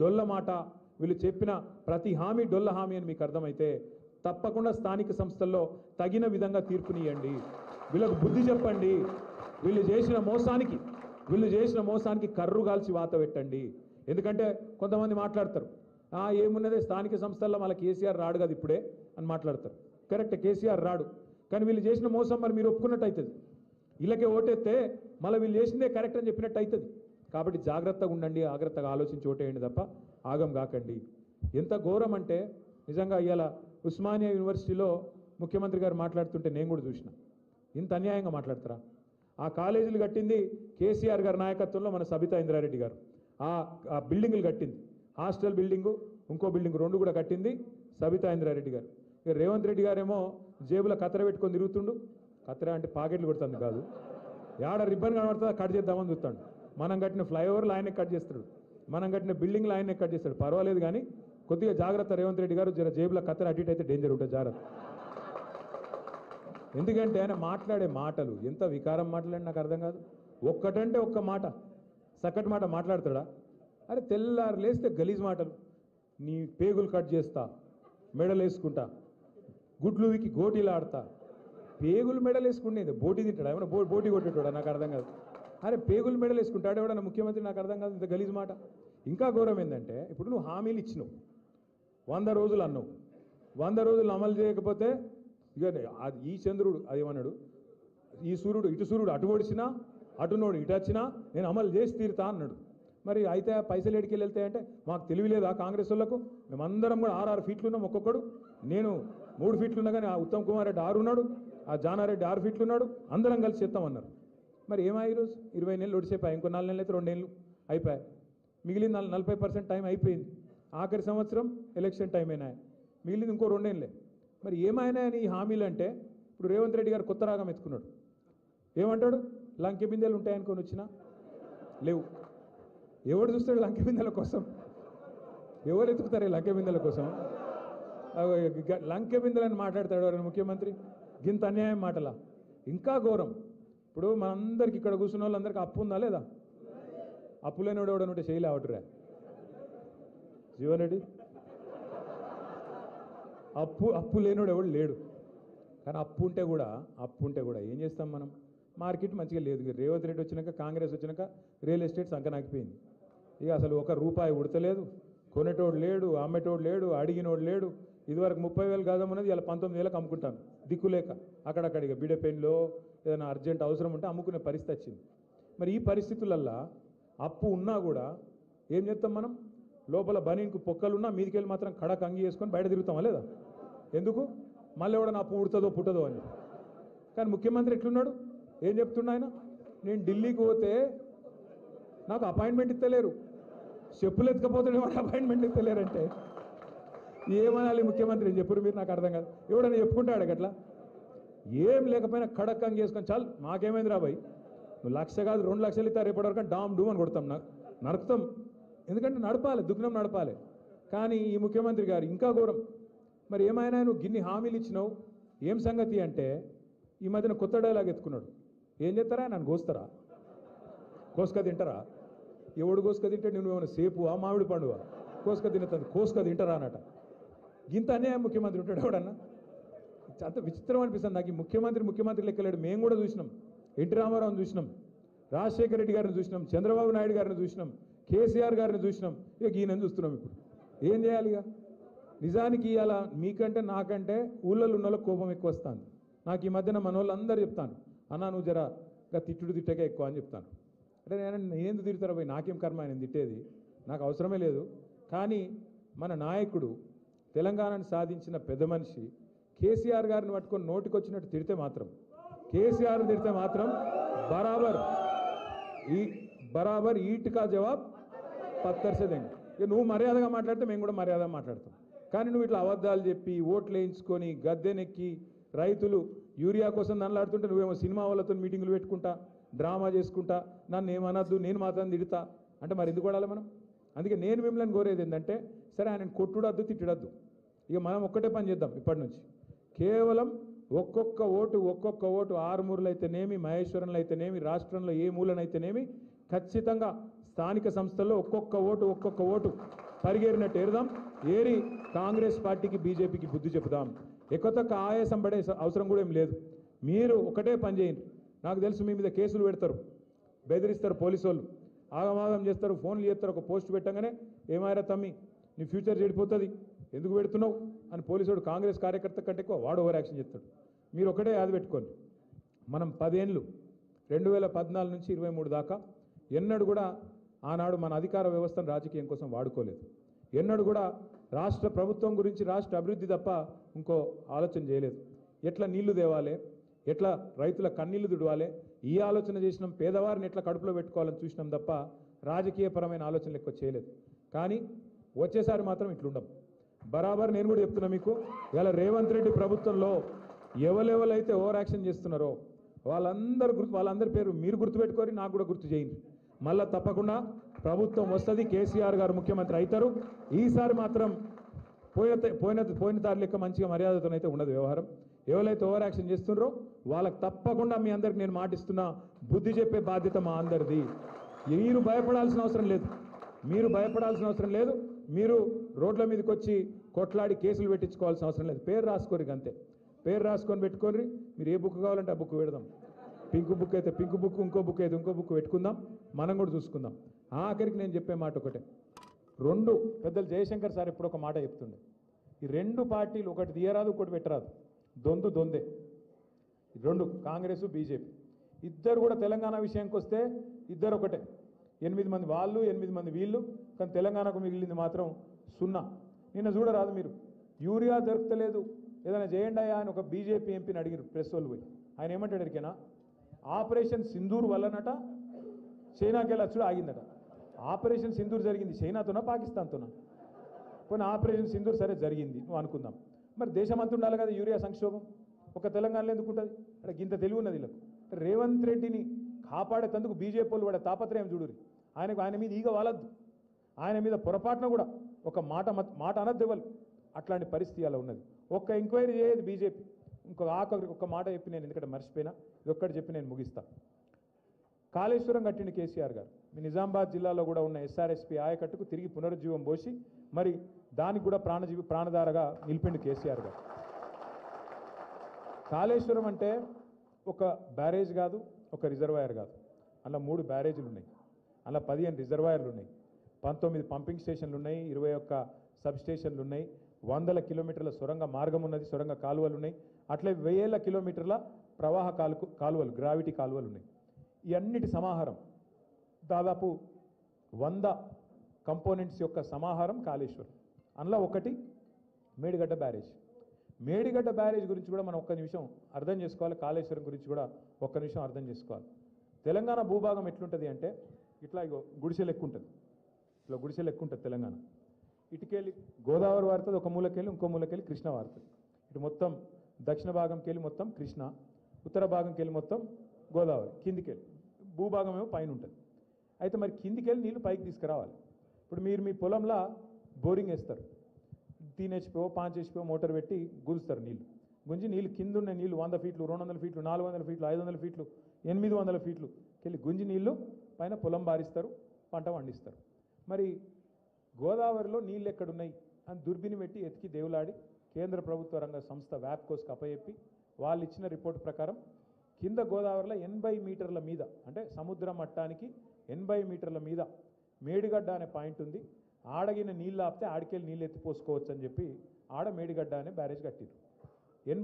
డొల్ల మాట, వీళ్ళు చెప్పిన ప్రతి హామీ డొల్ల హామీ అని మీకు అర్థమైతే తప్పకుండా స్థానిక సంస్థల్లో తగిన విధంగా తీర్పునియండి. వీళ్ళకు బుద్ధి చెప్పండి. వీళ్ళు చేసిన మోసానికి కర్రు కాల్చి వాత పెట్టండి. ఎందుకంటే కొంతమంది మాట్లాడతారు, ఏమున్నదే స్థానిక సంస్థల్లో మళ్ళీ కేసీఆర్ రాడు కదా ఇప్పుడే అని మాట్లాడతారు. కరెక్ట్, కేసీఆర్ రాడు, కానీ వీళ్ళు చేసిన మోసం మరి మీరు ఒప్పుకున్నట్టు అవుతుంది. వీళ్ళకే ఓటేస్తే మళ్ళీ వీళ్ళు చేసిందే కరెక్ట్ అని చెప్పినట్టు అవుతుంది. కాబట్టి జాగ్రత్తగా ఉండండి, జాగ్రత్తగా ఆలోచించి ఓటేయండి తప్ప ఆగం కాకండి. ఎంత ఘోరం అంటే నిజంగా ఇవాళ ఉస్మానియా యూనివర్సిటీలో ముఖ్యమంత్రి గారు మాట్లాడుతుంటే నేను కూడా చూసిన. ఇంత అన్యాయంగా మాట్లాడతారా? ఆ కాలేజీలు కట్టింది కేసీఆర్ గారి నాయకత్వంలో మన సబితా ఇంద్రారెడ్డి గారు. ఆ బిల్డింగులు కట్టింది, హాస్టల్ బిల్డింగు, ఇంకో బిల్డింగ్, రెండు కూడా కట్టింది సబితా ఇంద్రారెడ్డి గారు. ఇక రేవంత్ రెడ్డి గారేమో జేబులో కత్తెర పెట్టుకొని తిరుగుతుండు. కత్తెర అంటే పాకెట్లు కొడుతుంది కాదు, యాడ రిబ్బన్ కనబడుతుందా కట్ చేద్దామని చూస్తాడు. మనం కట్టిన ఫ్లైఓవర్లు ఆయనే కట్ చేస్తాడు, మనం కట్టిన బిల్డింగ్లు ఆయనే కట్ చేస్తాడు. పర్వాలేదు కానీ కొద్దిగా జాగ్రత్త రేవంత్ రెడ్డి గారు. జర జేబులో కత్తెర అటు ఇటు అయితే డేంజర్ ఉంటుంది, జాగ్రత్త. ఎందుకంటే ఆయన మాట్లాడే మాటలు ఎంత వికారం మాట్లాడి నాకు అర్థం కాదు. ఒక్కటంటే ఒక్క మాట, సక్కటి మాట మాట్లాడతాడా? అరే తెల్లారు లేస్తే గలీజ్ మాటలు. నీ పేగులు కట్ చేస్తా, మెడలు వేసుకుంటా, గుడ్లు వీకి గోటీలు ఆడతా. పేగులు మెడలు వేసుకునేది బోటి తింటాడు ఏమన్నా? బోటి కొట్టేటాడా? నాకు అర్థం కాదు. అరే పేగులు మెడలు వేసుకుంటాడు ఎవడన్నా ముఖ్యమంత్రి? నాకు అర్థం కాదు ఇంత గలీజ్ మాట. ఇంకా ఘోరం ఏంటంటే ఇప్పుడు నువ్వు హామీలు ఇచ్చినావు, 100 రోజులు అన్నావు, 100 రోజులు అమలు చేయకపోతే ఇక ఈ చంద్రుడు అదేమన్నాడు, ఈ సూర్యుడు ఇటు సూర్యుడు అటు ఓడిచినా అటునోడు ఇటు వచ్చినా నేను అమలు చేసి తీరుతా అన్నాడు. మరి అయితే పైసలు ఎడికి వెళ్తాయంటే మాకు తెలియలేదా కాంగ్రెస్ వాళ్ళకు? మేమందరం కూడా 6 ఫీట్లు ఉన్నాం ఒక్కొక్కడు. నేను 3 ఫీట్లు ఉన్నా కానీ ఆ ఉత్తమ్ కుమార్ రెడ్డి 6 ఉన్నాడు, ఆ జానారెడ్డి 6 ఫీట్లు ఉన్నాడు, అందరం కలిసి చేస్తామన్నారు. మరి ఏమా ఈరోజు 20 నెలలు ఒడిసిపోయాయి, ఇంకో 4 నెలలు అయితే 2 నెలలు అయిపోయాయి, మిగిలిన 40% టైం అయిపోయింది. ఆఖరి సంవత్సరం ఎలక్షన్ టైం అయినా, మిగిలింది ఇంకో 2 నెలలే. మరి ఏమైనా అని ఈ హామీలు అంటే ఇప్పుడు రేవంత్ రెడ్డి గారు కొత్త రాగం ఎత్తుకున్నాడు. ఏమంటాడు? లంకె బిందెలు ఉంటాయనుకొని వచ్చినా లేవు. ఎవడు చూస్తాడు లంకె బిందెల కోసం? ఎవరు ఎత్తుకుతారు లంకె బిందెల కోసం? లంకె బిందెలని మాట్లాడతాడు ఎవరైనా ముఖ్యమంత్రి? గింత అన్యాయం మాటలా? ఇంకా ఘోరం. ఇప్పుడు మనందరికి ఇక్కడ కూర్చున్న వాళ్ళందరికీ అప్పు ఉందా లేదా? అప్పు లేనివాడు ఎవడని ఉంటే చేయలే అవటరా జీవన్ రెడ్డి? అప్పు లేనివాడు ఎవడు లేడు. కానీ అప్పు ఉంటే కూడా ఏం చేస్తాం మనం? మార్కెట్ మంచిగా లేదు. రేవంత్ రెడ్డి వచ్చినాక, కాంగ్రెస్ వచ్చినాక రియల్ ఎస్టేట్ సంకనాకిపోయింది. ఇక అసలు ₹1 ఉడతలేదు, కొనేటోడు లేడు, అమ్మేటోడు లేడు, అడిగినోడు లేడు. ఇదివరకు 30,000 గజం ఉన్నది ఇలా 19,000కి అమ్ముకుంటాను దిక్కులేక. అక్కడక్కడ ఇక బిడెపెన్లో ఏదైనా అర్జెంట్ అవసరం ఉంటే అమ్ముకునే పరిస్థితి వచ్చింది. మరి ఈ పరిస్థితులల్లో అప్పు ఉన్నా కూడా ఏం చేస్తాం మనం? లోపల బనీన్కు పొక్కలున్నా మీదికెళ్ళి మాత్రం కడక్ అంగి వేసుకొని బయట తిరుగుతామా లేదా? ఎందుకు? మళ్ళీ ఎవడన్నా అప్పు ఉడుతుందో పుట్టదో అని. కానీ ముఖ్యమంత్రి ఎట్లున్నాడు? ఏం చెప్తున్నా ఆయన? నేను ఢిల్లీకి పోతే నాకు అపాయింట్మెంట్ ఇస్తలేరు, చెప్పులు ఎత్తుకపోతే అపాయింట్మెంట్ ఇస్తలేరంటే ఏమనాలి ముఖ్యమంత్రి? చెప్పురు మీరు, నాకు అర్థం కాదు. ఎవడన్నా చెప్పుకుంటాడు అట్లా? ఏం లేకపోయినా కడక్ అంగి వేసుకొని చాలు మాకేమైంది రాబాయి, నువ్వు 1,00,000 కాదు 2 లక్షలు ఇస్తా, రేపటివరకు డామ్ డూమ్ అని కొడతాం, నరుకుతాం. ఎందుకంటే నడపాలి, దుగ్నం నడపాలి. కానీ ఈ ముఖ్యమంత్రి గారు ఇంకా ఘోరం. మరి ఏమైనా నువ్వు గిన్ని హామీలు ఇచ్చినావు, ఏం సంగతి అంటే ఈ మధ్యన కొత్త డైలాగ్ ఎత్తుకున్నాడు. ఏం చేస్తారా? నన్ను కోస్తారా? కోసుక తింటారా? ఎవడు కోసుక తింటే నువ్వు ఏమైనా సేపువా మామిడి పండువా? కోసుక తినతుంది, కోసుక తింటారా అన్నట. గింత అన్యాయం ముఖ్యమంత్రి ఉంటాడు ఎవడన్నా? అంత విచిత్రం అనిపిస్తుంది నాకు. ఈ ముఖ్యమంత్రి లెక్కలేడు. మేము కూడా చూసినాం, ఎన్టీ రామారావుని చూసినాం, రాజశేఖర రెడ్డి గారిని చూసినాం, చంద్రబాబు నాయుడు గారిని చూసినాం, కేసీఆర్ గారిని చూసినాం, ఇక ఈయనని చూస్తున్నాం. ఇప్పుడు ఏం చేయాలి? ఇక నిజానికి ఇవాళ మీకంటే నాకంటే ఊళ్ళలో ఉన్న వాళ్ళకి కోపం ఎక్కువ వస్తుంది. నాకు ఈ మధ్యన మన వాళ్ళు అందరూ చెప్తాను, అన్నా నువ్వు జర తిట్టకే ఎక్కువ అని చెప్తాను. అంటే నేనెందుకు తిడతారా పోయి, నాకేం కర్మ ఆయన తిట్టేది, నాకు అవసరమే లేదు. కానీ మన నాయకుడు, తెలంగాణను సాధించిన పెద్ద మనిషి కేసీఆర్ గారిని పట్టుకొని నోటికొచ్చినట్టు తిడితే మాత్రం, కేసీఆర్ని తిడితే మాత్రం బరాబర్ ఈట్కా జవాబ్ పత్తర్సేదండి. ఇక నువ్వు మర్యాదగా మాట్లాడితే మేము కూడా మర్యాదగా మాట్లాడతాం. కానీ నువ్వు ఇట్లా అబద్ధాలు చెప్పి ఓట్లు వేయించుకొని గద్దెనెక్కి రైతులు యూరియా కోసం నన్నులాడుతుంటే నువ్వేమో సినిమా వాళ్ళతో మీటింగులు పెట్టుకుంటా, డ్రామా చేసుకుంటా, నన్ను ఏమనద్దు, నేను మాత్రం తిడతా అంటే మరి ఎందుకు పడాలి మనం? అందుకే నేను మిమ్మల్ని కోరేది ఏంటంటే, సరే ఆయన కొట్టుడద్దు, తిట్టడద్దు, ఇక మనం ఒక్కటే పని చేద్దాం ఇప్పటి నుంచి. కేవలం ఒక్కొక్క ఓటు ఆరుమూరులు అయితేనేమి, మహేశ్వరంలో అయితేనేమి, రాష్ట్రంలో ఏ మూలనైతేనేమి, ఖచ్చితంగా స్థానిక సంస్థల్లో ఒక్కొక్క ఓటు పరిగేరినట్టు ఏరుదాం, ఏరి కాంగ్రెస్ పార్టీకి బీజేపీకి బుద్ధి చెబుదాం. ఎక్కువ ఆయాసం పడే అవసరం కూడా ఏం లేదు. మీరు ఒకటే పని చేయండి. నాకు తెలుసు మీ మీద కేసులు పెడతారు, బెదిరిస్తారు పోలీసు వాళ్ళు, ఆగమాగం చేస్తారు, ఫోన్లు చేస్తారు. ఒక పోస్ట్ పెట్టగానే ఏమాయరా తమ్మి నీ ఫ్యూచర్ చెడిపోతుంది, ఎందుకు పెడుతున్నావు అని పోలీసుడు కాంగ్రెస్ కార్యకర్త కంటే ఎక్కువ వాడు ఓవర్ యాక్షన్ చేస్తాడు. మీరు ఒకటే యాద పెట్టుకోండి, మనం 10 ఏళ్ళు 2014 నుంచి 23 దాకా ఎన్నడూ కూడా ఆనాడు మన అధికార వ్యవస్థను రాజకీయం కోసం వాడుకోలేదు. ఎన్నడూ కూడా రాష్ట్ర ప్రభుత్వం గురించి, రాష్ట్ర అభివృద్ధి తప్ప ఇంకో ఆలోచన చేయలేదు. ఎట్లా నీళ్లు తేవాలి, ఎట్లా రైతుల కన్నీళ్లు దుడవాలి, ఈ ఆలోచన చేసినాం. పేదవారిని ఎట్లా కడుపులో పెట్టుకోవాలని చూసినాం తప్ప రాజకీయపరమైన ఆలోచనలు ఎక్కువ చేయలేదు. కానీ వచ్చేసారి మాత్రం ఇట్లుండం. బరాబర్ నేను కూడా చెప్తున్నా మీకు, ఇలా రేవంత్ రెడ్డి ప్రభుత్వంలో ఎవరెవరైతే ఓవర్ యాక్షన్ చేస్తున్నారో వాళ్ళందరి పేరు మీరు గుర్తుపెట్టుకొని నాకు కూడా గుర్తు చేయండి. మళ్ళా తప్పకుండా ప్రభుత్వం వస్తుంది, కేసీఆర్ గారు ముఖ్యమంత్రి అవుతారు. ఈసారి మాత్రం పోయిన దారి లెక్క మంచిగా మర్యాదతోనైతే ఉండదు వ్యవహారం. ఎవరైతే ఓవర్ యాక్షన్ చేస్తున్నారో వాళ్ళకి తప్పకుండా మీ అందరికి నేను మాటిస్తున్నా, బుద్ధి చెప్పే బాధ్యత మా అందరిది. మీరు భయపడాల్సిన అవసరం లేదు, మీరు రోడ్ల మీదకి వచ్చి కొట్లాడి కేసులు పెట్టించుకోవాల్సిన అవసరం లేదు. పేరు రాసుకోరు, అంతే. పేరు రాసుకొని పెట్టుకోండి. మీరు ఏ బుక్ కావాలంటే ఆ బుక్ పెడదాం. పింక్ బుక్ అయితే పింక్ బుక్, ఇంకో బుక్ అయితే ఇంకో బుక్ పెట్టుకుందాం, మనం కూడా చూసుకుందాం. ఆఖరికి నేను చెప్పే మాట ఒకటే, పెద్దలు జయశంకర్ సార్ ఎప్పుడు ఒక మాట చెప్తుండే, ఈ 2 పార్టీలు ఒకటి తీయరాదు ఒకటి పెట్టరాదు, దొందే. 2 కాంగ్రెస్ బీజేపీ ఇద్దరు కూడా తెలంగాణ విషయానికి వస్తే ఇద్దరు ఒకటే. 8 మంది వాళ్ళు, 8 మంది వీళ్ళు, కానీ తెలంగాణకు మిగిలింది మాత్రం 0. నిన్న చూడరాదు మీరు, యూరియా దొరకలేదు, ఏదైనా చేయండి అయ్యా అని ఒక బీజేపీ ఎంపీని అడిగారు ప్రెస్ వాళ్ళు పోయి. ఆయన ఏమంటాడు ఎరికేనా, ఆపరేషన్ సింధూర్ వల్లనట చైనాకి వెళ్ళి వచ్చుడు ఆగిందట. ఆపరేషన్ సింధూర్ జరిగింది చైనాతోనా పాకిస్తాన్తోనా? పోనీ ఆపరేషన్ సింధూర్ సరే జరిగింది నువ్వు అనుకుందాం, మరి దేశం అంతా ఉండాలి కదా యూరియా సంక్షోభం, ఒక తెలంగాణలో ఎందుకు ఉంటుంది? అంటే ఇంత తెలివి ఉన్నది వీళ్ళకు. రేవంత్ రెడ్డిని కాపాడేందుకు బీజేపీ వాళ్ళు వాడే తాపత్రయం చూడురి. ఆయన మీద ఈగ వాలద్దు, ఆయన మీద పొరపాటున కూడా ఒక మాట అనద్దు వాళ్ళు. అట్లాంటి పరిస్థితి అలా ఉన్నది. ఒక్క ఎంక్వైరీ చేయదు బీజేపీ. ఆఖరికి ఒక్క మాట చెప్పి నేను ఎందుకంటే మర్చిపోయినా, ఇది ఒక్కటి చెప్పి నేను ముగిస్తా. కాళేశ్వరం కట్టిండి కేసీఆర్ గారు. మీ నిజామాబాద్ జిల్లాలో కూడా ఉన్న ఎస్ఆర్ఎస్పీ ఆయకట్టుకు తిరిగి పునరుజ్జీవం పోసి మరి దానికి కూడా ప్రాణధారగా నిలిపిండు కేసీఆర్ గారు. కాళేశ్వరం అంటే ఒక బ్యారేజ్ కాదు, ఒక రిజర్వాయర్ కాదు. అలా 3 బ్యారేజీలు ఉన్నాయి, అలా 15 రిజర్వాయర్లు ఉన్నాయి, 19 పంపింగ్ స్టేషన్లు ఉన్నాయి, 21 సబ్ స్టేషన్లు ఉన్నాయి, 100 కిలోమీటర్ల సొరంగ మార్గం ఉన్నది, సొరంగ కాలువలు ఉన్నాయి, అట్లే 1000 కిలోమీటర్ల ప్రవాహ కాలువలు, గ్రావిటీ కాలువలు ఉన్నాయి. ఈ అన్నిటి సమాహారం దాదాపు 100 కంపోనెంట్స్ యొక్క సమాహారం కాళేశ్వరం. అందులో ఒకటి మేడిగడ్డ బ్యారేజ్. మేడిగడ్డ బ్యారేజ్ గురించి కూడా మనం ఒక్క నిమిషం అర్థం చేసుకోవాలి, కాళేశ్వరం గురించి కూడా ఒక్క నిమిషం అర్థం చేసుకోవాలి. తెలంగాణ భూభాగం ఎట్లుంటుంది అంటే ఇట్లా గుడిసె లెక్క ఉంటుంది, ఇట్లా గుడిసె లెక్క ఉంటుంది తెలంగాణ. ఇటుకెళ్ళి గోదావరి వారుతుంది, ఒక మూలకెళ్ళి ఇంకో మూలకెళ్ళి కృష్ణ వారుతుంది. ఇటు మొత్తం దక్షిణ భాగంకి వెళ్ళి మొత్తం కృష్ణ, ఉత్తర భాగంకి వెళ్ళి మొత్తం గోదావరి, కిందికెళ్ళి భూభాగం ఏమో పైన ఉంటుంది. అయితే మరి కిందికెళ్ళి నీళ్ళు పైకి తీసుకురావాలి. ఇప్పుడు మీరు మీ పొలంలో బోరింగ్ వేస్తారు, 3 HP 5 HP మోటార్ పెట్టి గుంజుస్తారు, గుంజి నీళ్ళు కింద ఉన్న నీళ్ళు 100 ఫీట్లు, 200 ఫీట్లు, 400 ఫీట్లు, 500 ఫీట్లు, 800 ఫీట్లు వెళ్ళి గుంజి నీళ్ళు పైన పొలం బారిస్తారు, పంట పండిస్తారు. మరి గోదావరిలో నీళ్ళు ఎక్కడున్నాయి అని దుర్బిని పెట్టి ఎతికి దేవులాడి కేంద్ర ప్రభుత్వ రంగ సంస్థ వ్యాప్కోస్కి అప్పచెప్పి వాళ్ళు ఇచ్చిన రిపోర్ట్ ప్రకారం కింద గోదావరిలో 80 మీటర్ల మీద, అంటే సముద్ర మట్టానికి 80 మీటర్ల మీద మేడిగడ్డ అనే పాయింట్ ఉంది. ఆడగిన నీళ్ళు ఆపితే ఆడికెళ్ళి నీళ్ళు ఎత్తిపోసుకోవచ్చు అని చెప్పి ఆడ మేడిగడ్డ అనే బ్యారేజ్ కట్టిరు. 80